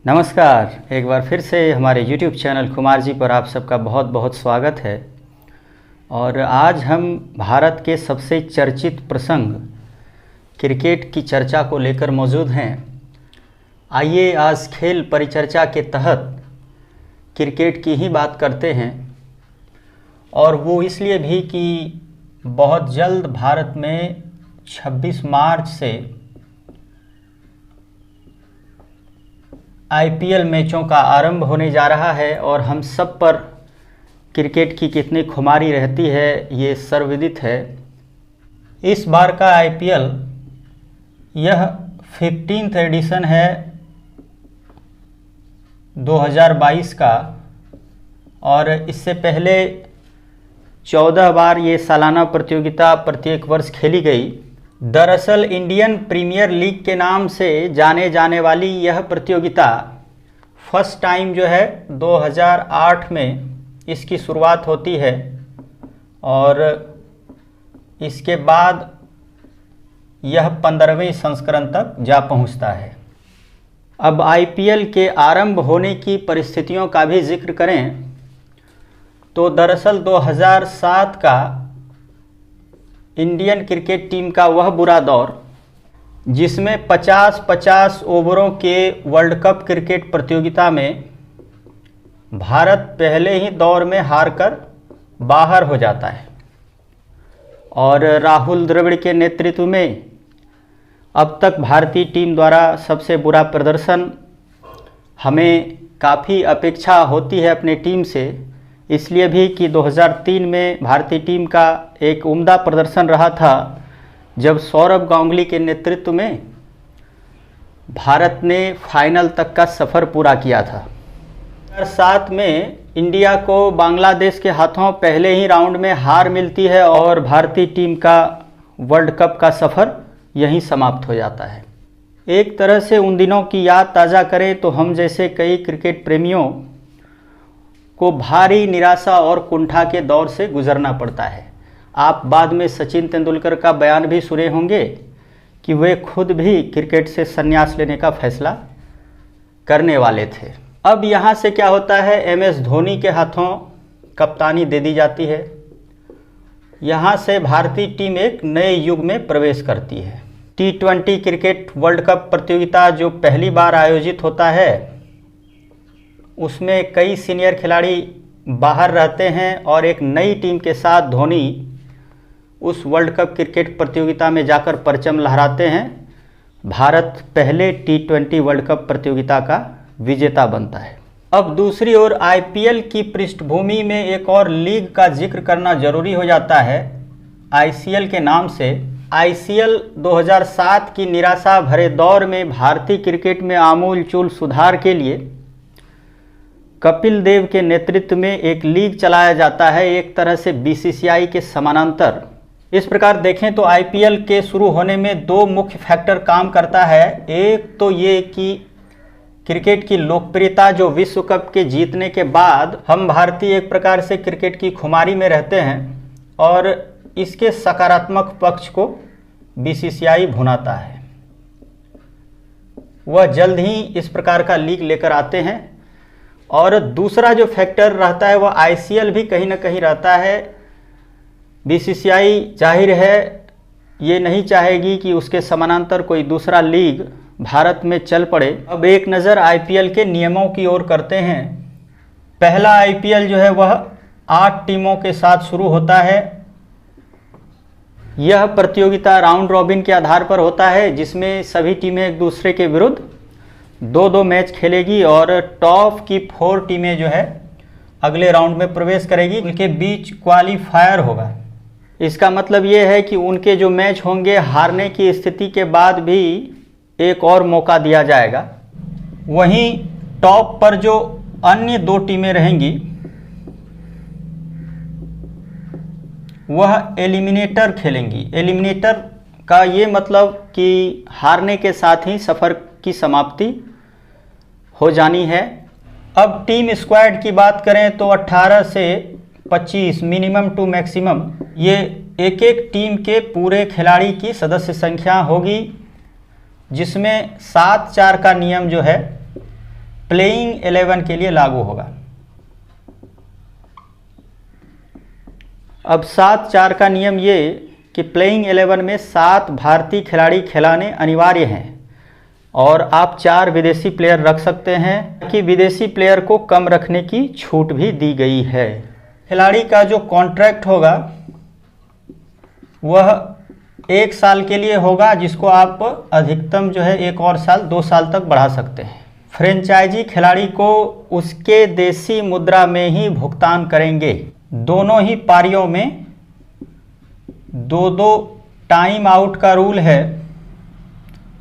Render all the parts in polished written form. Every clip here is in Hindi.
नमस्कार। एक बार फिर से हमारे YouTube चैनल कुमार जी पर आप सबका बहुत बहुत स्वागत है। और आज हम भारत के सबसे चर्चित प्रसंग क्रिकेट की चर्चा को लेकर मौजूद हैं। आइए आज खेल परिचर्चा के तहत क्रिकेट की ही बात करते हैं, और वो इसलिए भी कि बहुत जल्द भारत में 26 मार्च से IPL मैचों का आरंभ होने जा रहा है और हम सब पर क्रिकेट की कितनी खुमारी रहती है ये सर्वविदित है। इस बार का IPL यह 15th एडिशन है 2022 का, और इससे पहले 14 बार ये सालाना प्रतियोगिता प्रत्येक वर्ष खेली गई। दरअसल इंडियन प्रीमियर लीग के नाम से जाने जाने वाली यह प्रतियोगिता फर्स्ट टाइम जो है 2008 में इसकी शुरुआत होती है, और इसके बाद यह 15वें संस्करण तक जा पहुंचता है। अब IPL के आरंभ होने की परिस्थितियों का भी जिक्र करें तो दरअसल 2007 का इंडियन क्रिकेट टीम का वह बुरा दौर जिसमें 50-50 ओवरों के वर्ल्ड कप क्रिकेट प्रतियोगिता में भारत पहले ही दौर में हारकर बाहर हो जाता है, और राहुल द्रविड़ के नेतृत्व में अब तक भारतीय टीम द्वारा सबसे बुरा प्रदर्शन हमें काफ़ी अपेक्षा होती है अपने टीम से, इसलिए भी कि 2003 में भारतीय टीम का एक उम्दा प्रदर्शन रहा था जब सौरव गांगुली के नेतृत्व में भारत ने फाइनल तक का सफ़र पूरा किया था। 2007 में इंडिया को बांग्लादेश के हाथों पहले ही राउंड में हार मिलती है और भारतीय टीम का वर्ल्ड कप का सफ़र यहीं समाप्त हो जाता है। एक तरह से उन दिनों की याद ताज़ा करें तो हम जैसे कई क्रिकेट प्रेमियों को भारी निराशा और कुंठा के दौर से गुजरना पड़ता है। आप बाद में सचिन तेंदुलकर का बयान भी सुने होंगे कि वे खुद भी क्रिकेट से संन्यास लेने का फैसला करने वाले थे। अब यहाँ से क्या होता है, MS धोनी के हाथों कप्तानी दे दी जाती है। यहाँ से भारतीय टीम एक नए युग में प्रवेश करती है। T20 क्रिकेट वर्ल्ड कप प्रतियोगिता जो पहली बार आयोजित होता है उसमें कई सीनियर खिलाड़ी बाहर रहते हैं और एक नई टीम के साथ धोनी उस वर्ल्ड कप क्रिकेट प्रतियोगिता में जाकर परचम लहराते हैं। भारत पहले T20 वर्ल्ड कप प्रतियोगिता का विजेता बनता है। अब दूसरी ओर IPL की पृष्ठभूमि में एक और लीग का जिक्र करना जरूरी हो जाता है, ICL के नाम से। ICL 2007 की निराशा भरे दौर में भारतीय क्रिकेट में आमूल चूल सुधार के लिए कपिल देव के नेतृत्व में एक लीग चलाया जाता है, एक तरह से BCCI के समानांतर। इस प्रकार देखें तो IPL के शुरू होने में दो मुख्य फैक्टर काम करता है। एक तो ये कि क्रिकेट की लोकप्रियता जो विश्व कप के जीतने के बाद हम भारतीय एक प्रकार से क्रिकेट की खुमारी में रहते हैं, और इसके सकारात्मक पक्ष को BCCI भुनाता है। वह जल्द ही इस प्रकार का लीग लेकर आते हैं। और दूसरा जो फैक्टर रहता है वह ICL भी कहीं ना कहीं रहता है। BCCI जाहिर है ये नहीं चाहेगी कि उसके समानांतर कोई दूसरा लीग भारत में चल पड़े। अब एक नज़र IPL के नियमों की ओर करते हैं। पहला IPL जो है वह 8 टीमों के साथ शुरू होता है। यह प्रतियोगिता राउंड रॉबिन के आधार पर होता है, जिसमें सभी टीमें एक दूसरे के विरुद्ध 2-2 मैच खेलेगी, और टॉप की 4 टीमें जो है अगले राउंड में प्रवेश करेगी। उनके बीच क्वालीफायर होगा। इसका मतलब ये है कि उनके जो मैच होंगे हारने की स्थिति के बाद भी एक और मौका दिया जाएगा। वहीं टॉप पर जो अन्य 2 टीमें रहेंगी वह एलिमिनेटर खेलेंगी। एलिमिनेटर का ये मतलब कि हारने के साथ ही सफ़र की समाप्ति हो जानी है। अब टीम स्क्वाड की बात करें तो 18 से 25 मिनिमम टू मैक्सिमम ये एक एक टीम के पूरे खिलाड़ी की सदस्य संख्या होगी, जिसमें 7-4 का नियम जो है प्लेइंग 11 के लिए लागू होगा। अब 7-4 का नियम ये कि प्लेइंग 11 में 7 भारतीय खिलाड़ी खिलाने अनिवार्य हैं और आप 4 विदेशी प्लेयर रख सकते हैं कि विदेशी प्लेयर को कम रखने की छूट भी दी गई है। खिलाड़ी का जो कॉन्ट्रैक्ट होगा वह 1 साल के लिए होगा, जिसको आप अधिकतम जो है 1 और साल 2 साल तक बढ़ा सकते हैं। फ्रेंचाइजी खिलाड़ी को उसके देसी मुद्रा में ही भुगतान करेंगे। दोनों ही पारियों में 2-2 टाइम आउट का रूल है।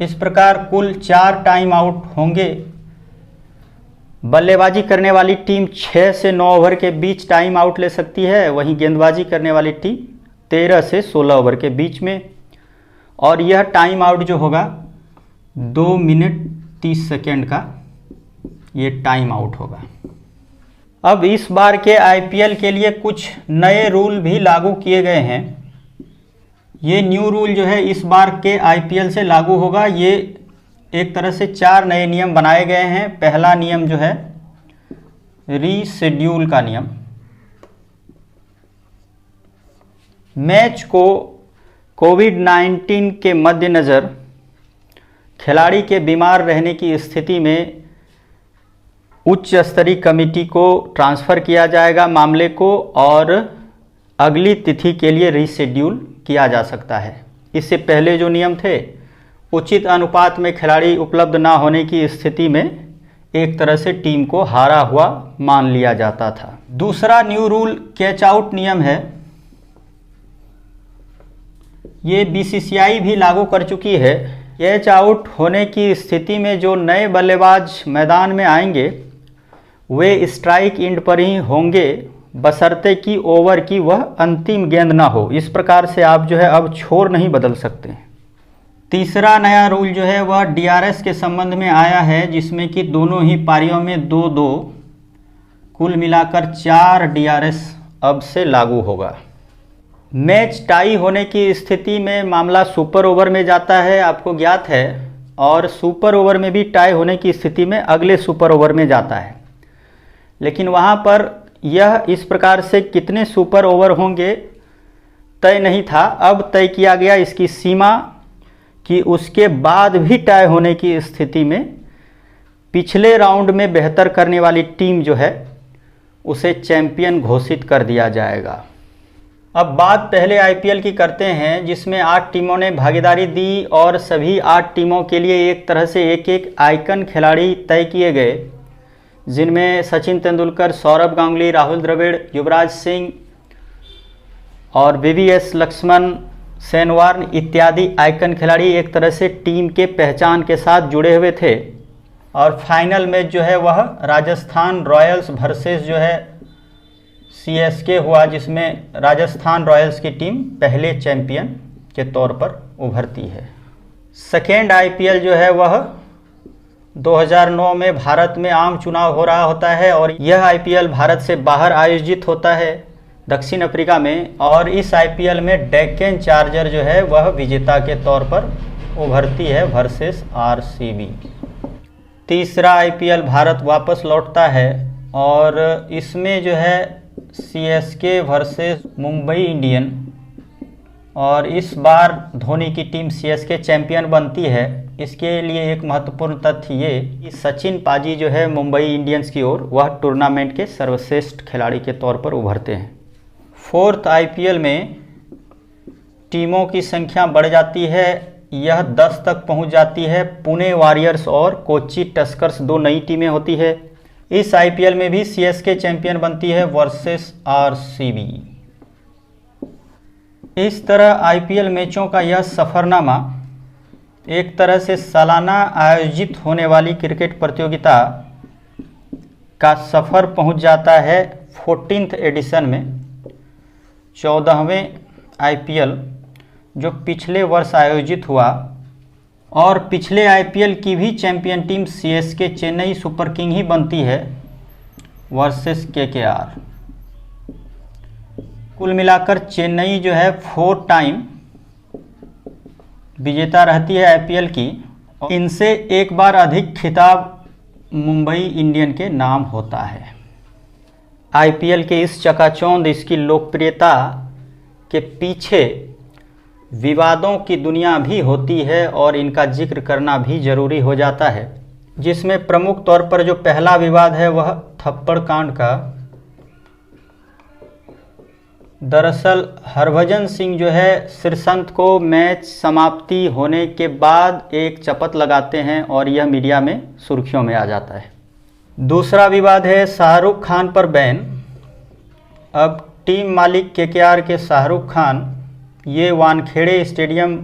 इस प्रकार कुल 4 टाइम आउट होंगे। बल्लेबाजी करने वाली टीम 6 से 9 ओवर के बीच टाइम आउट ले सकती है, वहीं गेंदबाजी करने वाली टीम 13 से 16 ओवर के बीच में। और यह टाइम आउट जो होगा 2 मिनट 30 सेकेंड का ये टाइम आउट होगा। अब इस बार के आईपीएल के लिए कुछ नए रूल भी लागू किए गए हैं। ये न्यू रूल जो है इस बार के आईपीएल से लागू होगा। ये एक तरह से 4 नए नियम बनाए गए हैं। पहला नियम जो है रीशेड्यूल का नियम। मैच को कोविड-19 के मद्देनज़र खिलाड़ी के बीमार रहने की स्थिति में उच्च स्तरीय कमेटी को ट्रांसफ़र किया जाएगा मामले को, और अगली तिथि के लिए रीशेड्यूल किया जा सकता है। इससे पहले जो नियम थे, उचित अनुपात में खिलाड़ी उपलब्ध ना होने की स्थिति में एक तरह से टीम को हारा हुआ मान लिया जाता था। दूसरा न्यू रूल कैच आउट नियम है। ये बीसीसीआई भी लागू कर चुकी है। कैच आउट होने की स्थिति में जो नए बल्लेबाज मैदान में आएंगे वे स्ट्राइक एंड पर ही होंगे, बशर्ते कि ओवर की वह अंतिम गेंद ना हो। इस प्रकार से आप जो है अब छोर नहीं बदल सकते। तीसरा नया रूल जो है वह डीआरएस के संबंध में आया है, जिसमें कि दोनों ही पारियों में 2-2 कुल मिलाकर 4 डीआरएस अब से लागू होगा। मैच टाई होने की स्थिति में मामला सुपर ओवर में जाता है, आपको ज्ञात है, और सुपर ओवर में भी टाई होने की स्थिति में अगले सुपर ओवर में जाता है। लेकिन वहाँ पर यह इस प्रकार से कितने सुपर ओवर होंगे तय नहीं था। अब तय किया गया इसकी सीमा कि उसके बाद भी टाई होने की स्थिति में पिछले राउंड में बेहतर करने वाली टीम जो है उसे चैंपियन घोषित कर दिया जाएगा। अब बात पहले आईपीएल की करते हैं, जिसमें 8 टीमों ने भागीदारी दी और सभी 8 टीमों के लिए एक तरह से एक आइकन खिलाड़ी तय किए गए, जिनमें सचिन तेंदुलकर, सौरभ गांगुली, राहुल द्रविड़, युवराज सिंह और वीवीएस लक्ष्मण, शेन वॉर्न इत्यादि आइकन खिलाड़ी एक तरह से टीम के पहचान के साथ जुड़े हुए थे। और फाइनल मैच जो है वह राजस्थान रॉयल्स वर्सेस जो है सीएसके हुआ, जिसमें राजस्थान रॉयल्स की टीम पहले चैंपियन के तौर पर उभरती है। सेकेंड आईपीएल जो है वह 2009 में भारत में आम चुनाव हो रहा होता है, और यह आईपीएल भारत से बाहर आयोजित होता है दक्षिण अफ्रीका में। और इस आईपीएल में डेक्कन चार्जर जो है वह विजेता के तौर पर उभरती है वर्सेस आरसीबी। तीसरा आईपीएल भारत वापस लौटता है और इसमें जो है सीएसके वर्सेस मुंबई इंडियन, और इस बार धोनी की टीम सीएसके चैंपियन बनती है। इसके लिए एक महत्वपूर्ण तथ्य ये कि सचिन पाजी जो है मुंबई इंडियंस की ओर वह टूर्नामेंट के सर्वश्रेष्ठ खिलाड़ी के तौर पर उभरते हैं। फोर्थ आईपीएल में टीमों की संख्या बढ़ जाती है, यह 10 तक पहुंच जाती है। पुणे वॉरियर्स और कोच्चि टस्कर्स 2 नई टीमें होती है। इस आईपीएल में भी सीएसके चैंपियन बनती है वर्सेस आरसीबी। इस तरह आईपीएल मैचों का यह सफ़रनामा एक तरह से सालाना आयोजित होने वाली क्रिकेट प्रतियोगिता का सफ़र पहुंच जाता है 14th एडिशन में, 14वें आईपीएल जो पिछले वर्ष आयोजित हुआ। और पिछले आईपीएल की भी champion team CSK Chennai super king ही बनती है वर्सेस केकेआर। कुल मिलाकर चेन्नई जो है 4 टाइम विजेता रहती है आईपीएल की। इनसे एक बार अधिक खिताब मुंबई इंडियन के नाम होता है। आईपीएल के इस चकाचौंध, इसकी लोकप्रियता के पीछे विवादों की दुनिया भी होती है और इनका जिक्र करना भी जरूरी हो जाता है, जिसमें प्रमुख तौर पर जो पहला विवाद है वह थप्पड़ कांड का। दरअसल हरभजन सिंह जो है श्रीसंत को मैच समाप्ति होने के बाद एक चपत लगाते हैं और यह मीडिया में सुर्खियों में आ जाता है। दूसरा विवाद है शाहरुख खान पर बैन। अब टीम मालिक केकेआर के शाहरुख खान ये वानखेड़े स्टेडियम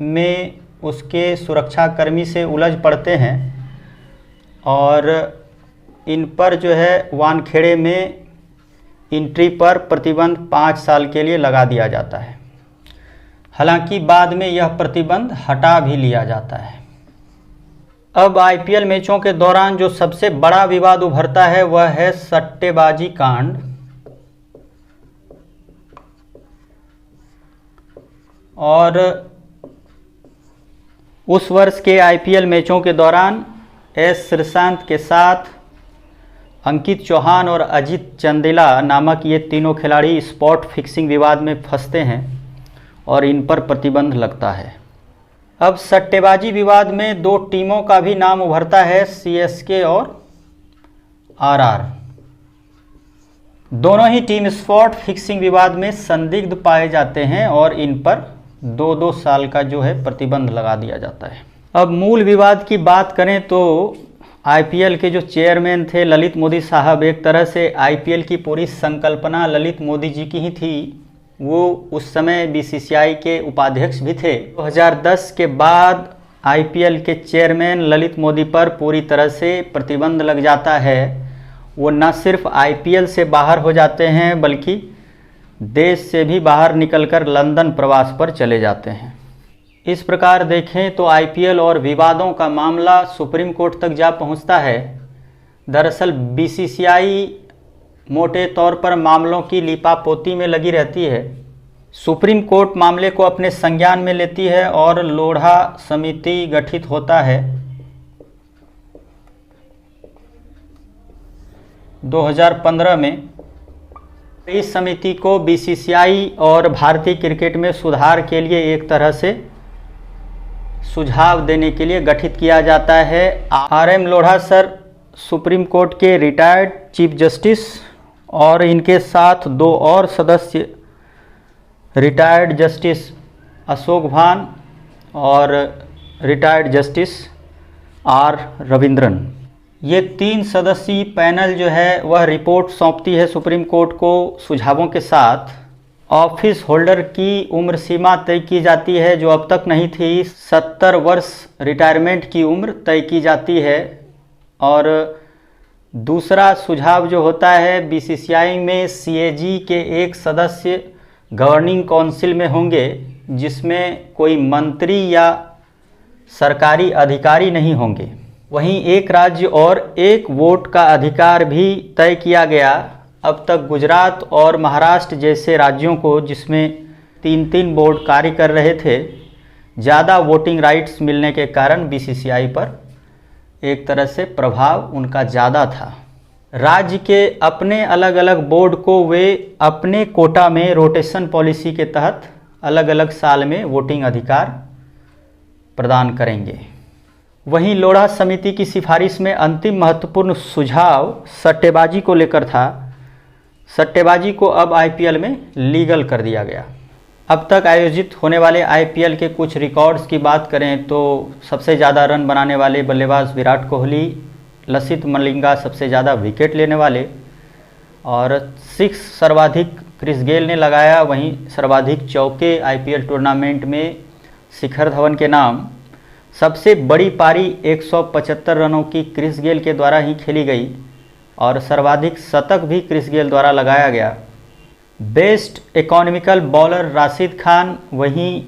में उसके सुरक्षाकर्मी से उलझ पड़ते हैं और इन पर जो है वानखेड़े में एंट्री पर प्रतिबंध 5 साल के लिए लगा दिया जाता है। हालांकि बाद में यह प्रतिबंध हटा भी लिया जाता है। अब आईपीएल मैचों के दौरान जो सबसे बड़ा विवाद उभरता है वह है सट्टेबाजी कांड। और उस वर्ष के आईपीएल मैचों के दौरान एस श्रीशांत के साथ अंकित चौहान और अजित चंदेला नामक ये तीनों खिलाड़ी स्पॉट फिक्सिंग विवाद में फंसते हैं और इन पर प्रतिबंध लगता है। अब सट्टेबाजी विवाद में 2 टीमों का भी नाम उभरता है, सीएसके और आरआर। दोनों ही टीम स्पॉट फिक्सिंग विवाद में संदिग्ध पाए जाते हैं और इन पर 2-2 साल का जो है प्रतिबंध लगा दिया जाता है। अब मूल विवाद की बात करें तो आईपीएल के जो चेयरमैन थे ललित मोदी साहब, एक तरह से आईपीएल की पूरी संकल्पना ललित मोदी जी की ही थी। वो उस समय बीसीसीआई के उपाध्यक्ष भी थे। 2010 के बाद आईपीएल के चेयरमैन ललित मोदी पर पूरी तरह से प्रतिबंध लग जाता है। वो न सिर्फ आईपीएल से बाहर हो जाते हैं बल्कि देश से भी बाहर निकलकर लंदन प्रवास पर चले जाते हैं। इस प्रकार देखें तो आईपीएल और विवादों का मामला सुप्रीम कोर्ट तक जा पहुंचता है। दरअसल बीसीसीआई मोटे तौर पर मामलों की लीपापोती में लगी रहती है। सुप्रीम कोर्ट मामले को अपने संज्ञान में लेती है और लोढ़ा समिति गठित होता है। 2015 में इस समिति को बीसीसीआई और भारतीय क्रिकेट में सुधार के लिए एक तरह से सुझाव देने के लिए गठित किया जाता है। RM Lodha sir supreme court के रिटायर्ड चीफ जस्टिस और इनके साथ 2 और सदस्य रिटायर्ड जस्टिस अशोक भान और रिटायर्ड जस्टिस आर रविंद्रन, ये 3 सदस्यीय पैनल जो है वह रिपोर्ट सौंपती है सुप्रीम कोर्ट को सुझावों के साथ। ऑफिस होल्डर की उम्र सीमा तय की जाती है जो अब तक नहीं थी। 70 वर्ष रिटायरमेंट की उम्र तय की जाती है। और दूसरा सुझाव जो होता है, बीसीसीआई में सीएजी के एक सदस्य गवर्निंग काउंसिल में होंगे जिसमें कोई मंत्री या सरकारी अधिकारी नहीं होंगे। वहीं एक राज्य और एक वोट का अधिकार भी तय किया गया। अब तक गुजरात और महाराष्ट्र जैसे राज्यों को, जिसमें 3-3 बोर्ड कार्य कर रहे थे, ज़्यादा वोटिंग राइट्स मिलने के कारण बीसीसीआई पर एक तरह से प्रभाव उनका ज़्यादा था। राज्य के अपने अलग अलग बोर्ड को वे अपने कोटा में रोटेशन पॉलिसी के तहत अलग अलग साल में वोटिंग अधिकार प्रदान करेंगे। वहीं लोढ़ा समिति की सिफारिश में अंतिम महत्वपूर्ण सुझाव सट्टेबाजी को लेकर था। सट्टेबाजी को अब आईपीएल में लीगल कर दिया गया। अब तक आयोजित होने वाले आईपीएल के कुछ रिकॉर्ड्स की बात करें तो सबसे ज़्यादा रन बनाने वाले बल्लेबाज विराट कोहली, लसित मलिंगा सबसे ज़्यादा विकेट लेने वाले, और 6 सर्वाधिक क्रिस गेल ने लगाया। वहीं सर्वाधिक चौके आईपीएल टूर्नामेंट में शिखर धवन के नाम। सबसे बड़ी पारी 175 रनों की क्रिस गेल के द्वारा ही खेली गई और सर्वाधिक शतक भी क्रिस गेल द्वारा लगाया गया। Best economical bowler Rashid Khan, वहीं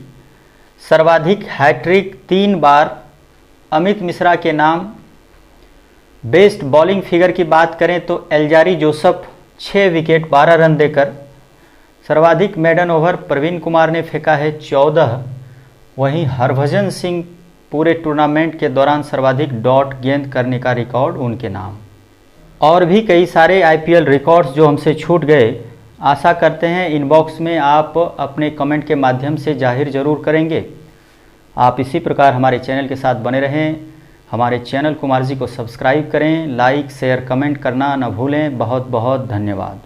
सर्वाधिक हैट्रिक 3 बार अमित मिश्रा के नाम। बेस्ट बॉलिंग फिगर की बात करें तो एल्जारी जोसफ 6 विकेट 12 रन देकर। सर्वाधिक मेडन ओवर प्रवीण कुमार ने फेंका है 14। वहीं हरभजन सिंह पूरे टूर्नामेंट के दौरान सर्वाधिक डॉट गेंद करने का रिकॉर्ड उनके नाम। और भी कई सारे आईपीएल रिकॉर्ड्स जो हमसे छूट गए, आशा करते हैं इनबॉक्स में आप अपने कमेंट के माध्यम से जाहिर जरूर करेंगे। आप इसी प्रकार हमारे चैनल के साथ बने रहें। हमारे चैनल कुमार जी को सब्सक्राइब करें, लाइक शेयर कमेंट करना न भूलें। बहुत बहुत धन्यवाद।